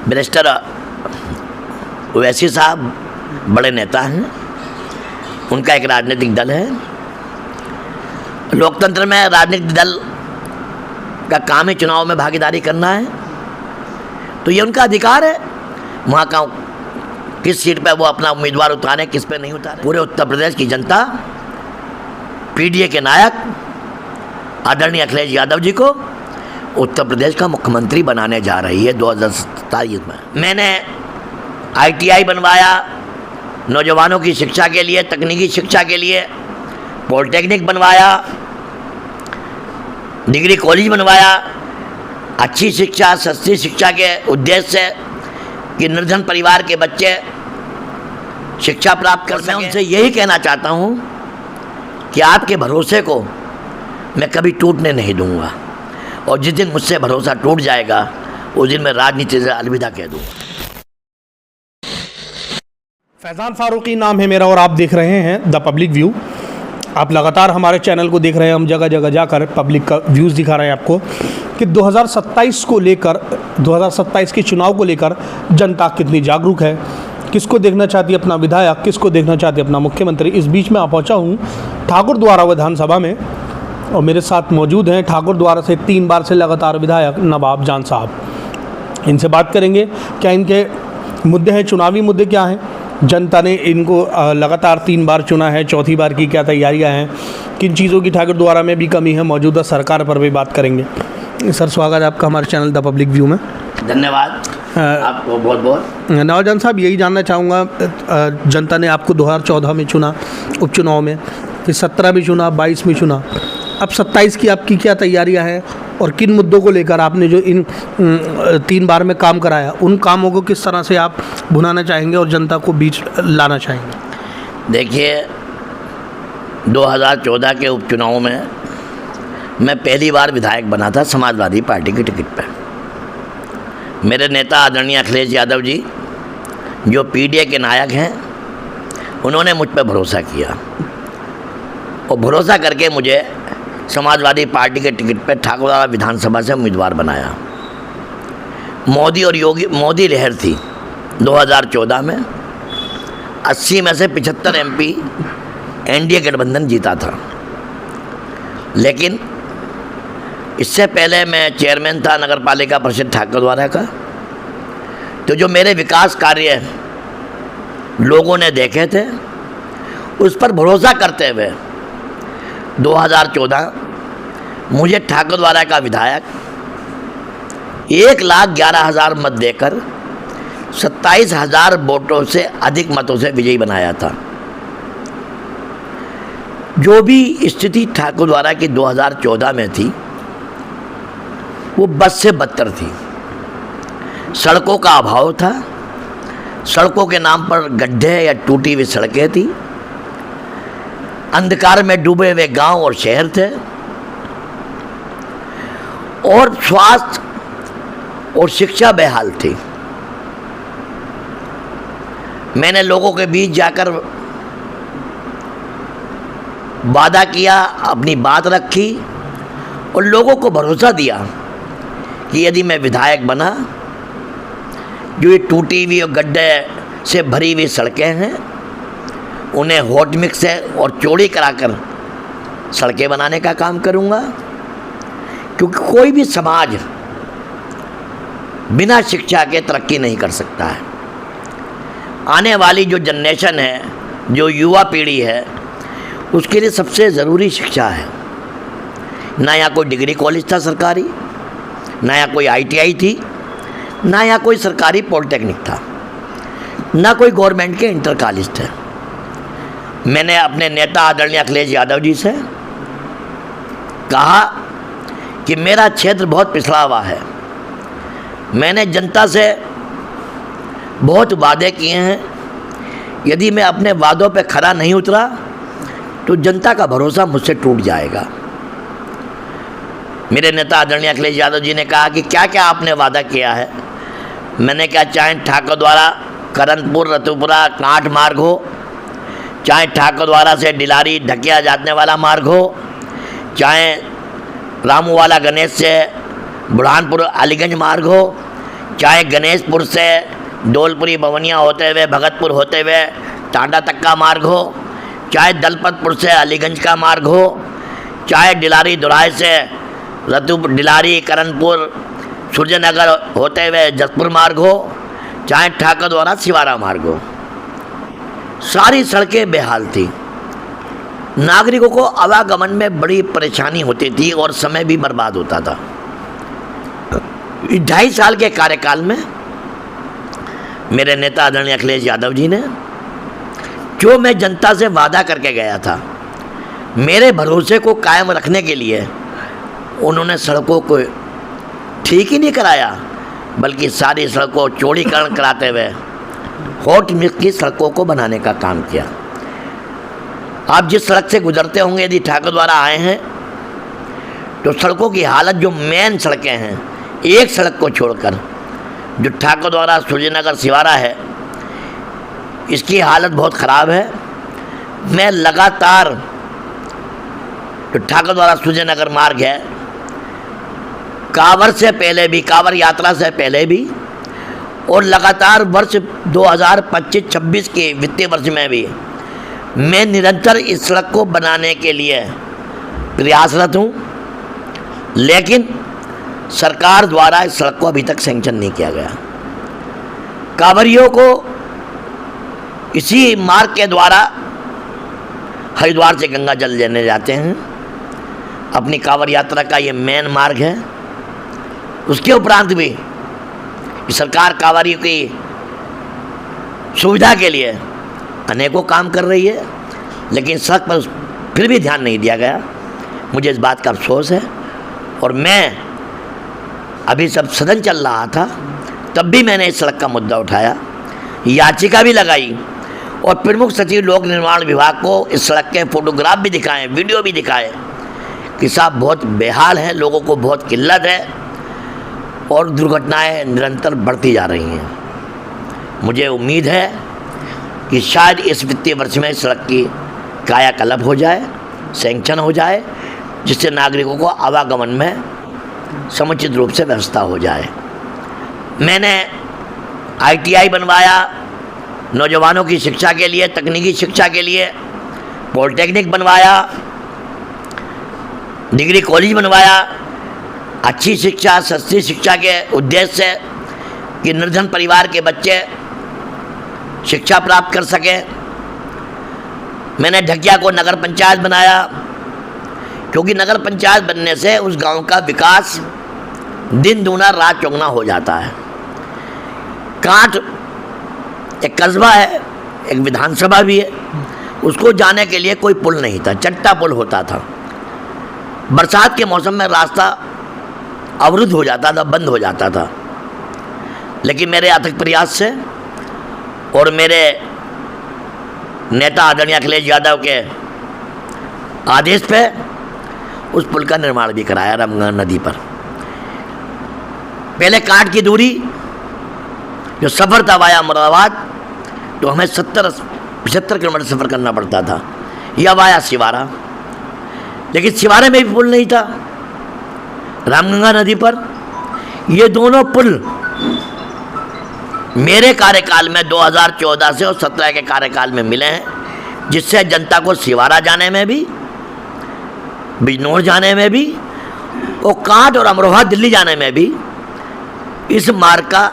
Barrister Owaisi साहब बड़े नेता हैं, उनका एक राजनीतिक दल है। लोकतंत्र में राजनीतिक दल का काम है चुनाव में भागीदारी करना है, तो ये उनका अधिकार है। वहाँ का किस सीट पे वो अपना उम्मीदवार उतारे, किस पे नहीं उतारे। पूरे उत्तर प्रदेश की जनता पीडीए के नायक आदरणीय अखिलेश यादव जी को उत्तर प्रदेश का मुख्यमंत्री बनाने जा रही है 2027 में। मैंने ITI बनवाया नौजवानों की शिक्षा के लिए, तकनीकी शिक्षा के लिए, पॉलिटेक्निक बनवाया, डिग्री कॉलेज बनवाया, अच्छी शिक्षा, सस्ती शिक्षा के उद्देश्य से कि निर्धन परिवार के बच्चे शिक्षा प्राप्त कर सकें। मैं उनसे यही कहना चाहता हूँ कि आपके भरोसे को मैं कभी टूटने नहीं दूंगा, और जिस दिन मुझसे भरोसा टूट जाएगा उस दिन मैं राजनीति से अलविदा कह दूंगा। फैज़ान फारूकी नाम है मेरा और आप देख रहे हैं द पब्लिक व्यू। आप लगातार हमारे चैनल को देख रहे हैं, हम जगह जगह जाकर पब्लिक का व्यूज़ दिखा रहे हैं आपको कि 2027 को लेकर, 2027 के चुनाव को लेकर जनता कितनी जागरूक है, किसको देखना चाहती है अपना विधायक, किसको देखना चाहती है अपना मुख्यमंत्री। इस बीच में आ पहुँचा हूँ ठाकुर द्वारा विधानसभा में, और मेरे साथ मौजूद हैं ठाकुर द्वारा से 3 बार से लगातार विधायक नवाब जान साहब। इनसे बात करेंगे क्या इनके मुद्दे हैं, चुनावी मुद्दे क्या हैं, जनता ने इनको लगातार 3 बार चुना है, चौथी बार की क्या तैयारियां हैं, किन चीज़ों की ठाकुर द्वारा में भी कमी है, मौजूदा सरकार पर भी बात करेंगे। सर स्वागत है आपका हमारे चैनल द पब्लिक व्यू में। धन्यवाद आपको बहुत बहुत। नवाब जान साहब, यही जानना चाहूँगा, जनता ने आपको 2014 में चुना उपचुनाव में, फिर 17 में चुना, 22 में चुना, अब 27 की आपकी क्या तैयारियां हैं, और किन मुद्दों को लेकर आपने जो इन 3 बार में काम कराया उन कामों को किस तरह से आप भुनाना चाहेंगे और जनता को बीच लाना चाहेंगे? देखिए, 2014 के उपचुनाव में मैं पहली बार विधायक बना था समाजवादी पार्टी की टिकट पर। मेरे नेता आदरणीय अखिलेश यादव जी जो पीडीए के नायक हैं, उन्होंने मुझ पर भरोसा किया और भरोसा करके मुझे समाजवादी पार्टी के टिकट पर ठाकुरवाड़ा विधानसभा से उम्मीदवार बनाया। मोदी और योगी, मोदी लहर थी 2014 में, 80 में से 75 MP एनडीए गठबंधन जीता था। लेकिन इससे पहले मैं चेयरमैन था नगर पालिका परिषद ठाकुरद्वारा का, तो जो मेरे विकास कार्य लोगों ने देखे थे उस पर भरोसा करते हुए 2014 मुझे ठाकुरद्वारा का विधायक 1,11,000 मत देकर 27,000 वोटों से अधिक मतों से विजयी बनाया था। जो भी स्थिति ठाकुरद्वारा की 2014 में थी वो बद से बदतर थी। सड़कों का अभाव था, सड़कों के नाम पर गड्ढे या टूटी हुई सड़कें थी, अंधकार में डूबे हुए गांव और शहर थे, और स्वास्थ्य और शिक्षा बेहाल थी। मैंने लोगों के बीच जाकर वादा किया, अपनी बात रखी और लोगों को भरोसा दिया कि यदि मैं विधायक बना, जो ये टूटी हुई और गड्ढे से भरी हुई सड़कें हैं उन्हें हॉट मिक्स से और चौड़ी कराकर सड़कें बनाने का काम करूंगा, क्योंकि कोई भी समाज बिना शिक्षा के तरक्की नहीं कर सकता है। आने वाली जो जनरेशन है, जो युवा पीढ़ी है, उसके लिए सबसे ज़रूरी शिक्षा है। ना यहाँ कोई डिग्री कॉलेज था सरकारी, ना यहाँ कोई ITI थी, ना यहाँ कोई सरकारी पॉलिटेक्निक था, ना कोई गवर्नमेंट के इंटर कॉलेज थे। मैंने अपने नेता आदरणीय अखिलेश यादव जी से कहा कि मेरा क्षेत्र बहुत पिछड़ा हुआ है, मैंने जनता से बहुत वादे किए हैं, यदि मैं अपने वादों पे खरा नहीं उतरा तो जनता का भरोसा मुझसे टूट जाएगा। मेरे नेता आदरणीय अखिलेश यादव जी ने कहा कि क्या क्या आपने वादा किया है। मैंने कहा, चाहे ठाकुरद्वारा करनपुर रतुपुरा कांठ मार्ग हो, चाहे ठाकुरद्वारा से डिलारी ढकिया जाने वाला मार्ग हो, चाहे रामूवाला गणेश से बुरहानपुर अलीगंज मार्ग हो, चाहे गणेशपुर से डोलपुरी बवनिया होते हुए भगतपुर होते हुए टांडा तक का मार्ग हो, चाहे दलपतपुर से अलीगंज का मार्ग हो, चाहे डिलारी दुराई से रतु डिलारी करणपुर सूर्यनगर होते हुए जसपुर मार्ग हो, चाहे ठाकर द्वारा सिवारा मार्ग हो, सारी सड़कें बेहाल थी। नागरिकों को आवागमन में बड़ी परेशानी होती थी और समय भी बर्बाद होता था। 2.5 साल के कार्यकाल में मेरे नेता आदरणीय अखिलेश यादव जी ने जो मैं जनता से वादा करके गया था, मेरे भरोसे को कायम रखने के लिए उन्होंने सड़कों को ठीक ही नहीं कराया, बल्कि सारी सड़कों चौड़ीकरण कराते हुए हॉट मिक्स की सड़कों को बनाने का काम किया। आप जिस सड़क से गुजरते होंगे, यदि ठाकुर द्वारा आए हैं, तो सड़कों की हालत, जो मेन सड़कें हैं, एक सड़क को छोड़कर जो ठाकुर द्वारा सूर्यनगर सिवारा है, इसकी हालत बहुत ख़राब है। मैं लगातार जो ठाकुर द्वारा सूर्यनगर मार्ग है, कांवड़ से पहले भी, कांवड़ यात्रा से पहले भी और लगातार वर्ष 2025-26 के वित्तीय वर्ष में भी मैं निरंतर इस सड़क को बनाने के लिए प्रयासरत हूँ, लेकिन सरकार द्वारा इस सड़क को अभी तक सैंक्शन नहीं किया गया। कांवड़ियों को इसी मार्ग के द्वारा हरिद्वार से गंगा जल लेने जाते हैं। अपनी कांवड़ यात्रा का ये मेन मार्ग है। उसके उपरांत भी सरकार कांवड़ियों की सुविधा के लिए अनेकों काम कर रही है, लेकिन सड़क पर फिर भी ध्यान नहीं दिया गया। मुझे इस बात का अफसोस है। और मैं अभी सब सदन चल रहा था, तब भी मैंने इस सड़क का मुद्दा उठाया, याचिका भी लगाई और प्रमुख सचिव लोक निर्माण विभाग को इस सड़क के फोटोग्राफ भी दिखाए, वीडियो भी दिखाए कि साहब बहुत बेहाल है, लोगों को बहुत किल्लत है और दुर्घटनाएं निरंतर बढ़ती जा रही हैं। मुझे उम्मीद है कि शायद इस वित्तीय वर्ष में सड़क की कायाकल्प हो जाए, सैंक्शन हो जाए, जिससे नागरिकों को आवागमन में समुचित रूप से व्यवस्था हो जाए। मैंने ITI बनवाया नौजवानों की शिक्षा के लिए, तकनीकी शिक्षा के लिए, पॉलिटेक्निक बनवाया, डिग्री कॉलेज बनवाया, अच्छी शिक्षा, सस्ती शिक्षा के उद्देश्य से कि निर्धन परिवार के बच्चे शिक्षा प्राप्त कर सके। मैंने ढकिया को नगर पंचायत बनाया, क्योंकि नगर पंचायत बनने से उस गांव का विकास दिन दूना रात चौगुना हो जाता है। कांट एक कस्बा है, एक विधानसभा भी है, उसको जाने के लिए कोई पुल नहीं था, चट्टा पुल होता था। बरसात के मौसम में रास्ता अवरुद्ध हो जाता था, बंद हो जाता था। लेकिन मेरे अथक प्रयास से और मेरे नेता आदरणीय अखिलेश यादव के आदेश पे उस पुल का निर्माण भी कराया रामगंगा नदी पर। पहले कांट की दूरी जो सफ़र था वाया मुरादाबाद, तो हमें 70-75 किलोमीटर सफ़र करना पड़ता था, या वाया सिवारा। लेकिन सिवारे में भी पुल नहीं था रामगंगा नदी पर। ये दोनों पुल मेरे कार्यकाल में 2014 से और 17 के कार्यकाल में मिले हैं, जिससे जनता को सिवारा जाने में भी, बिजनौर जाने में भी और कांट और अमरोहा दिल्ली जाने में भी इस मार्ग का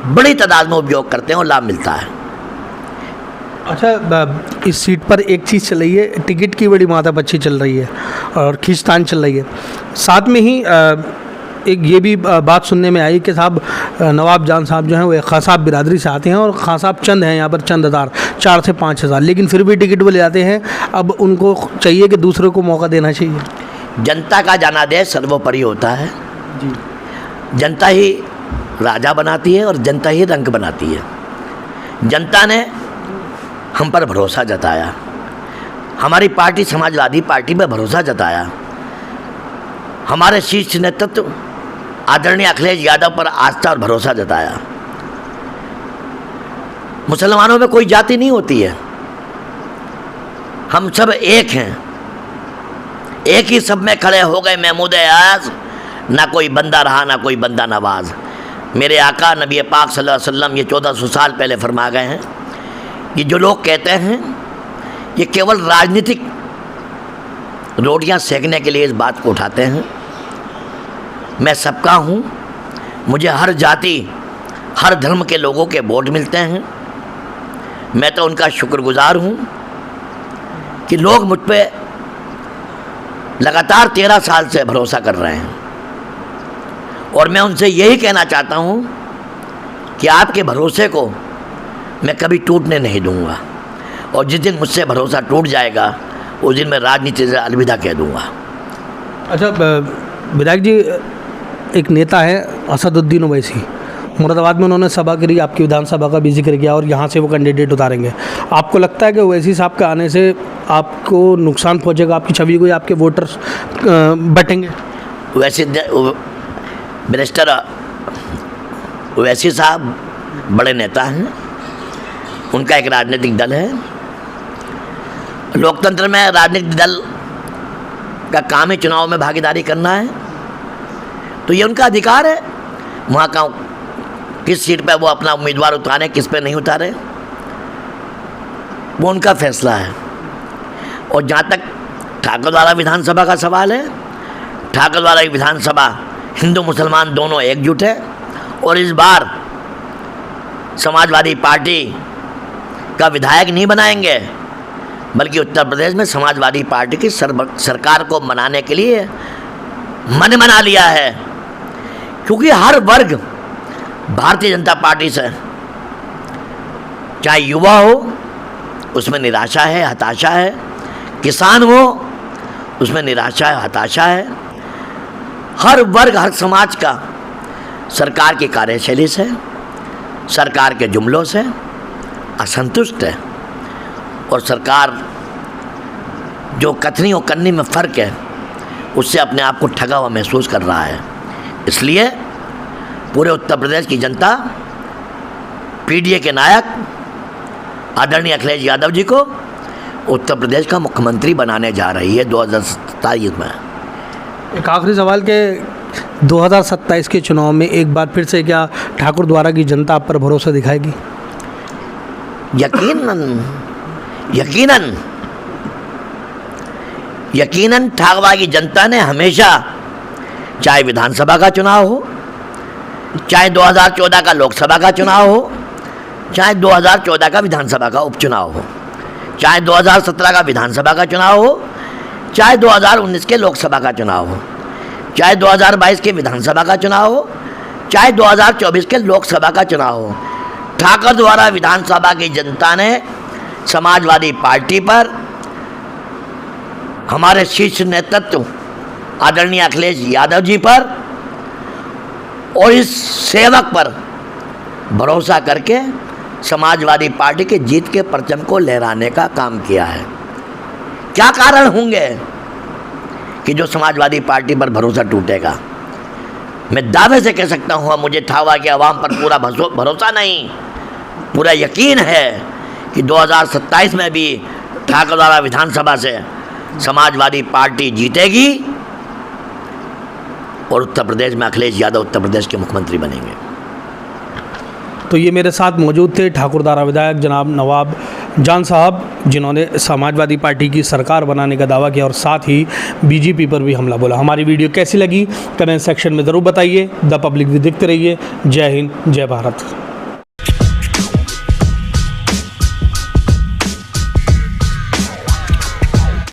बड़ी तादाद में उपयोग करते हैं और लाभ मिलता है। अच्छा, इस सीट पर एक चीज़ चल रही है, टिकट की बड़ी माथापच्ची चल रही है और खींचतान चल रही है। साथ में ही एक ये भी बात सुनने में आई कि साहब नवाब जान साहब जो हैं वो खासाब बिरादरी से आते हैं और खासाब चंद हैं यहाँ पर, चंद हज़ार, 4 से 5 हज़ार, लेकिन फिर भी टिकट वो ले जाते हैं। अब उनको चाहिए कि दूसरे को मौका देना चाहिए। जनता का जनादेश सर्वोपरि होता है जी। जनता ही राजा बनाती है और जनता ही रंग बनाती है। जनता ने हम पर भरोसा जताया, हमारी पार्टी समाजवादी पार्टी पर भरोसा जताया, हमारे शीर्ष नेतृत्व आदरणीय अखिलेश यादव पर आस्था और भरोसा जताया। मुसलमानों में कोई जाति नहीं होती है, हम सब एक हैं, एक ही सब में खड़े हो गए महमूद आयाज। ना कोई बंदा रहा, ना कोई बंदा नवाज। मेरे आका नबी पाक सल्लल्लाहु अलैहि वसल्लम ये 1400 साल पहले फरमा गए हैं कि जो लोग कहते हैं ये केवल राजनीतिक रोटियां सेकने के लिए इस बात को उठाते हैं, मैं सबका हूँ, मुझे हर जाति हर धर्म के लोगों के वोट मिलते हैं, मैं तो उनका शुक्रगुजार हूँ कि लोग मुझ पे लगातार 13 साल से भरोसा कर रहे हैं। और मैं उनसे यही कहना चाहता हूँ कि आपके भरोसे को मैं कभी टूटने नहीं दूँगा, और जिस दिन मुझसे भरोसा टूट जाएगा उस दिन मैं राजनीति से अलविदा कह दूँगा। अच्छा विधायक जी, एक नेता है असदुद्दीन ओवैसी, मुरादाबाद में उन्होंने सभा करी, आपकी विधानसभा का भी जिक्र किया और यहाँ से वो कैंडिडेट उतारेंगे। आपको लगता है कि ओवैसी साहब के आने से आपको नुकसान पहुँचेगा, आपकी छवि को, आपके वोटर्स बटेंगे? वैसे मिनिस्टर ओवैसी साहब बड़े नेता हैं, उनका एक राजनीतिक दल है। लोकतंत्र में राजनीतिक दल का काम है चुनाव में भागीदारी करना है, तो ये उनका अधिकार है। वहाँ का किस सीट पे वो अपना उम्मीदवार उतारे, किस पे नहीं उतारे, वो उनका फैसला है। और जहाँ तक ठाकुरद्वारा विधानसभा का सवाल है, ठाकुरद्वारा विधानसभा हिंदू मुसलमान दोनों एकजुट है, और इस बार समाजवादी पार्टी का विधायक नहीं बनाएंगे, बल्कि उत्तर प्रदेश में समाजवादी पार्टी की सरकार को बनाने के लिए मन बना लिया है। क्योंकि हर वर्ग भारतीय जनता पार्टी से, चाहे युवा हो उसमें निराशा है, हताशा है, किसान हो उसमें निराशा है, हताशा है, हर वर्ग हर समाज का सरकार की कार्यशैली से, सरकार के जुमलों से असंतुष्ट है। और सरकार जो कथनी और करनी में फ़र्क है, उससे अपने आप को ठगा हुआ महसूस कर रहा है। इसलिए पूरे उत्तर प्रदेश की जनता पीडीए के नायक आदरणीय अखिलेश यादव जी को उत्तर प्रदेश का मुख्यमंत्री बनाने जा रही है 2027 में। एक आखिरी सवाल के 2027 के चुनाव में एक बार फिर से क्या ठाकुरद्वारा की जनता आप पर भरोसा दिखाएगी? यकीनन ठाकुरद्वारा की जनता ने हमेशा, चाहे विधानसभा का चुनाव हो, चाहे 2014 का लोकसभा का चुनाव हो, चाहे 2014 का विधानसभा का उपचुनाव हो, चाहे 2017 का विधानसभा का चुनाव हो, चाहे 2019 के लोकसभा का चुनाव हो, चाहे 2022 के विधानसभा का चुनाव हो, चाहे 2024 के लोकसभा का चुनाव हो, ठाकुरद्वारा विधानसभा की जनता ने समाजवादी पार्टी पर, हमारे शीर्ष नेतृत्व आदरणीय अखिलेश यादव जी पर और इस सेवक पर भरोसा करके समाजवादी पार्टी के जीत के परचम को लहराने का काम किया है। क्या कारण होंगे कि जो समाजवादी पार्टी पर भरोसा टूटेगा? मैं दावे से कह सकता हूँ, मुझे ठाकुरद्वारा के आवाम पर पूरा भरोसा नहीं, पूरा यकीन है कि 2027 में भी ठाकुरद्वारा विधानसभा से समाजवादी पार्टी जीतेगी और उत्तर प्रदेश में अखिलेश यादव उत्तर प्रदेश के मुख्यमंत्री बनेंगे। तो ये मेरे साथ मौजूद थे ठाकुरद्वारा विधायक जनाब नवाब जान साहब, जिन्होंने समाजवादी पार्टी की सरकार बनाने का दावा किया और साथ ही बीजेपी पर भी हमला बोला। हमारी वीडियो कैसी लगी कमेंट सेक्शन में ज़रूर बताइए। द पब्लिक भी देखते रहिए। जय हिंद, जय भारत।